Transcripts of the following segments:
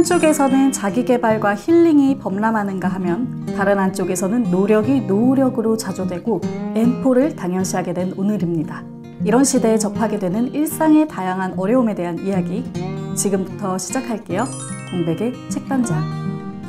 한쪽에서는 자기계발과 힐링이 범람하는가 하면 다른 한쪽에서는 노력이 노력으로 자조되고 N포를 당연시하게 된 오늘입니다. 이런 시대에 접하게 되는 일상의 다양한 어려움에 대한 이야기 지금부터 시작할게요. 공백의 책단장.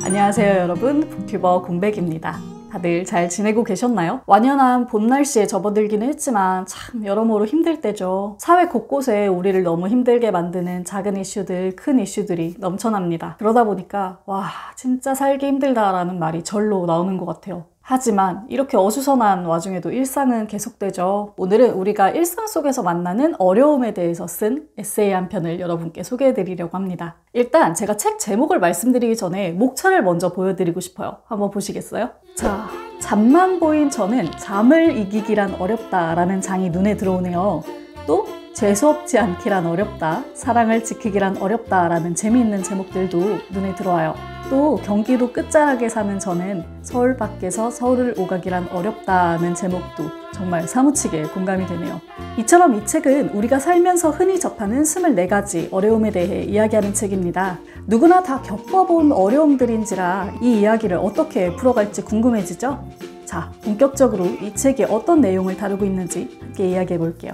안녕하세요 여러분, 북튜버 공백입니다. 다들 잘 지내고 계셨나요? 완연한 봄 날씨에 접어들기는 했지만 참 여러모로 힘들 때죠. 사회 곳곳에 우리를 너무 힘들게 만드는 작은 이슈들, 큰 이슈들이 넘쳐납니다. 그러다 보니까 와 진짜 살기 힘들다라는 말이 절로 나오는 것 같아요. 하지만 이렇게 어수선한 와중에도 일상은 계속되죠. 오늘은 우리가 일상 속에서 만나는 어려움에 대해서 쓴 에세이 한 편을 여러분께 소개해드리려고 합니다. 일단 제가 책 제목을 말씀드리기 전에 목차를 먼저 보여드리고 싶어요. 한번 보시겠어요? 자, 잠만 보인 저는 잠을 이기기란 어렵다라는 장이 눈에 들어오네요. 또 재수없지 않기란 어렵다, 사랑을 지키기란 어렵다라는 재미있는 제목들도 눈에 들어와요. 또 경기도 끝자락에 사는 저는 서울 밖에서 서울을 오가기란 어렵다는 제목도 정말 사무치게 공감이 되네요. 이처럼 이 책은 우리가 살면서 흔히 접하는 24가지 어려움에 대해 이야기하는 책입니다. 누구나 다 겪어본 어려움들인지라 이 이야기를 어떻게 풀어갈지 궁금해지죠? 자, 본격적으로 이 책이 어떤 내용을 다루고 있는지 함께 이야기해 볼게요.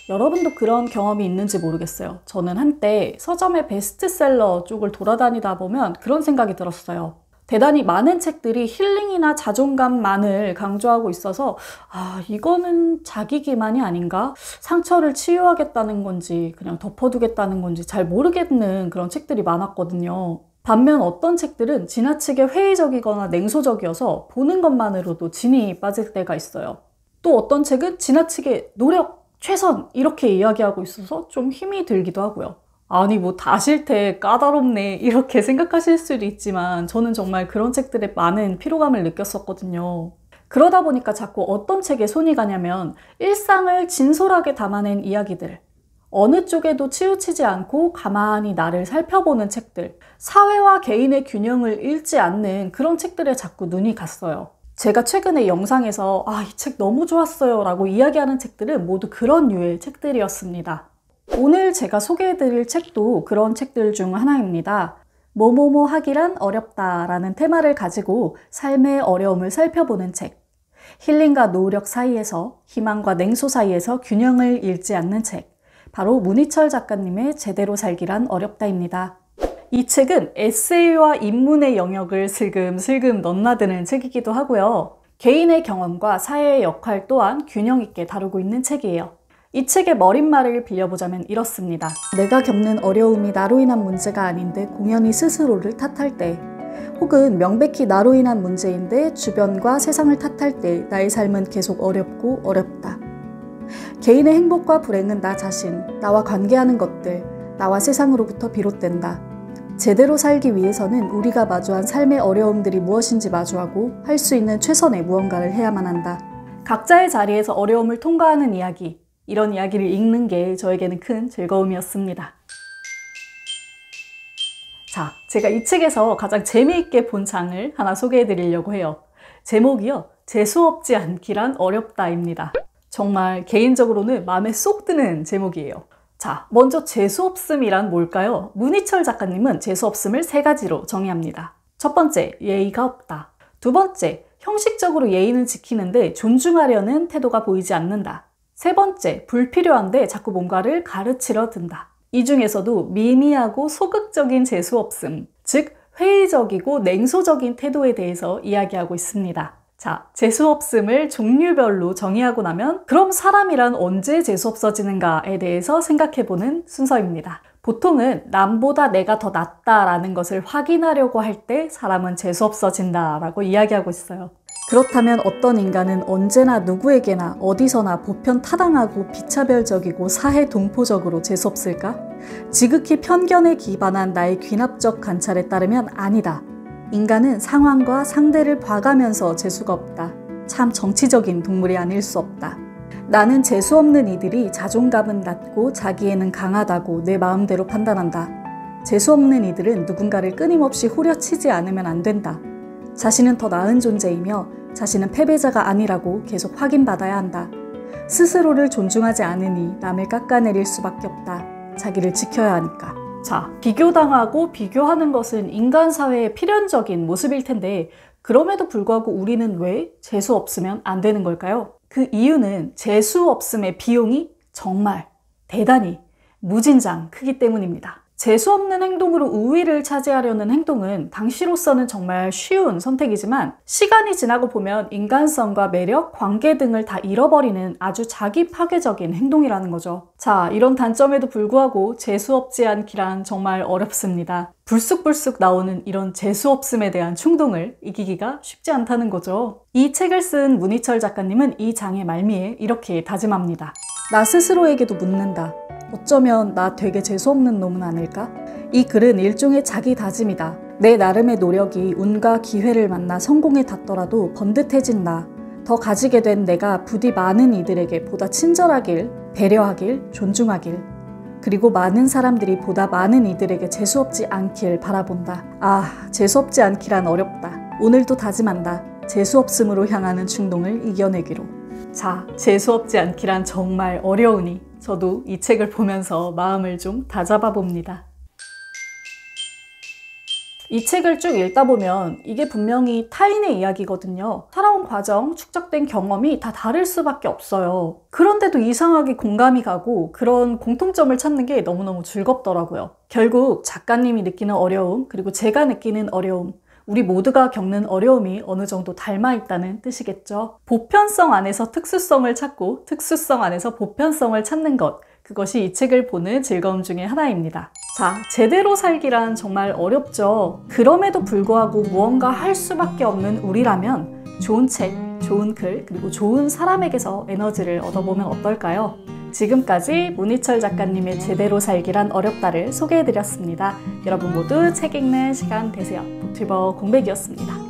여러분도 그런 경험이 있는지 모르겠어요. 저는 한때 서점의 베스트셀러 쪽을 돌아다니다 보면 그런 생각이 들었어요. 대단히 많은 책들이 힐링이나 자존감만을 강조하고 있어서 이거는 자기 기만이 아닌가? 상처를 치유하겠다는 건지 그냥 덮어두겠다는 건지 잘 모르겠는 그런 책들이 많았거든요. 반면 어떤 책들은 지나치게 회의적이거나 냉소적이어서 보는 것만으로도 진이 빠질 때가 있어요. 또 어떤 책은 지나치게 노력, 최선 이렇게 이야기하고 있어서 좀 힘이 들기도 하고요. 아니 뭐 다 싫대, 까다롭네 이렇게 생각하실 수도 있지만 저는 정말 그런 책들에 많은 피로감을 느꼈었거든요. 그러다 보니까 자꾸 어떤 책에 손이 가냐면 일상을 진솔하게 담아낸 이야기들, 어느 쪽에도 치우치지 않고 가만히 나를 살펴보는 책들, 사회와 개인의 균형을 잃지 않는 그런 책들에 자꾸 눈이 갔어요. 제가 최근에 영상에서 이 책 너무 좋았어요 라고 이야기하는 책들은 모두 그런 류의 책들이었습니다. 오늘 제가 소개해드릴 책도 그런 책들 중 하나입니다. 뭐뭐뭐 하기란 어렵다 라는 테마를 가지고 삶의 어려움을 살펴보는 책. 힐링과 노력 사이에서, 희망과 냉소 사이에서 균형을 잃지 않는 책. 바로 문희철 작가님의 제대로 살기란 어렵다입니다. 이 책은 에세이와 인문의 영역을 슬금슬금 넘나드는 책이기도 하고요. 개인의 경험과 사회의 역할 또한 균형 있게 다루고 있는 책이에요. 이 책의 머릿말을 빌려보자면 이렇습니다. 내가 겪는 어려움이 나로 인한 문제가 아닌데 공연히 스스로를 탓할 때, 혹은 명백히 나로 인한 문제인데 주변과 세상을 탓할 때 나의 삶은 계속 어렵고 어렵다. 개인의 행복과 불행은 나 자신, 나와 관계하는 것들, 나와 세상으로부터 비롯된다. 제대로 살기 위해서는 우리가 마주한 삶의 어려움들이 무엇인지 마주하고 할 수 있는 최선의 무언가를 해야만 한다. 각자의 자리에서 어려움을 통과하는 이야기, 이런 이야기를 읽는 게 저에게는 큰 즐거움이었습니다. 자, 제가 이 책에서 가장 재미있게 본 장을 하나 소개해 드리려고 해요. 제목이요, 재수없지 않기란 어렵다입니다. 정말 개인적으로는 마음에 쏙 드는 제목이에요. 자, 먼저 재수없음이란 뭘까요? 문희철 작가님은 재수없음을 3가지로 정의합니다. 첫 번째, 예의가 없다. 두 번째, 형식적으로 예의는 지키는데 존중하려는 태도가 보이지 않는다. 세 번째, 불필요한데 자꾸 뭔가를 가르치려 든다. 이 중에서도 미미하고 소극적인 재수없음, 즉 회의적이고 냉소적인 태도에 대해서 이야기하고 있습니다. 자, 재수없음을 종류별로 정의하고 나면 그럼 사람이란 언제 재수없어지는가에 대해서 생각해보는 순서입니다. 보통은 남보다 내가 더 낫다라는 것을 확인하려고 할 때 사람은 재수없어진다라고 이야기하고 있어요. 그렇다면 어떤 인간은 언제나 누구에게나 어디서나 보편타당하고 비차별적이고 사회동포적으로 재수없을까? 지극히 편견에 기반한 나의 귀납적 관찰에 따르면 아니다. 인간은 상황과 상대를 봐가면서 재수가 없다. 참 정치적인 동물이 아닐 수 없다. 나는 재수없는 이들이 자존감은 낮고 자기애는 강하다고 내 마음대로 판단한다. 재수없는 이들은 누군가를 끊임없이 후려치지 않으면 안 된다. 자신은 더 나은 존재이며 자신은 패배자가 아니라고 계속 확인받아야 한다. 스스로를 존중하지 않으니 남을 깎아내릴 수밖에 없다. 자기를 지켜야 하니까. 자, 비교당하고 비교하는 것은 인간 사회의 필연적인 모습일 텐데 그럼에도 불구하고 우리는 왜 재수 없으면 안 되는 걸까요? 그 이유는 재수 없음의 비용이 정말 대단히 무진장 크기 때문입니다. 재수 없는 행동으로 우위를 차지하려는 행동은 당시로서는 정말 쉬운 선택이지만 시간이 지나고 보면 인간성과 매력, 관계 등을 다 잃어버리는 아주 자기 파괴적인 행동이라는 거죠. 자, 이런 단점에도 불구하고 재수 없지 않기란 정말 어렵습니다. 불쑥불쑥 나오는 이런 재수 없음에 대한 충동을 이기기가 쉽지 않다는 거죠. 이 책을 쓴 문희철 작가님은 이 장의 말미에 이렇게 다짐합니다. 나 스스로에게도 묻는다. 어쩌면 나 되게 재수없는 놈은 아닐까? 이 글은 일종의 자기 다짐이다. 내 나름의 노력이 운과 기회를 만나 성공에 닿더라도 번듯해진 나, 더 가지게 된 내가 부디 많은 이들에게 보다 친절하길, 배려하길, 존중하길, 그리고 많은 사람들이 보다 많은 이들에게 재수없지 않길 바라본다. 아, 재수없지 않기란 어렵다. 오늘도 다짐한다. 재수없음으로 향하는 충동을 이겨내기로. 자, 재수없지 않기란 정말 어려우니 저도 이 책을 보면서 마음을 좀 다잡아 봅니다. 이 책을 쭉 읽다 보면 이게 분명히 타인의 이야기거든요. 살아온 과정, 축적된 경험이 다 다를 수밖에 없어요. 그런데도 이상하게 공감이 가고 그런 공통점을 찾는 게 너무너무 즐겁더라고요. 결국 작가님이 느끼는 어려움, 그리고 제가 느끼는 어려움, 우리 모두가 겪는 어려움이 어느 정도 닮아 있다는 뜻이겠죠. 보편성 안에서 특수성을 찾고 특수성 안에서 보편성을 찾는 것, 그것이 이 책을 보는 즐거움 중에 하나입니다. 자, 제대로 살기란 정말 어렵죠. 그럼에도 불구하고 무언가 할 수밖에 없는 우리라면 좋은 책, 좋은 글, 그리고 좋은 사람에게서 에너지를 얻어보면 어떨까요? 지금까지 문희철 작가님의 제대로 살기란 어렵다를 소개해드렸습니다. 여러분 모두 책 읽는 시간 되세요. 북튜버 공백이었습니다.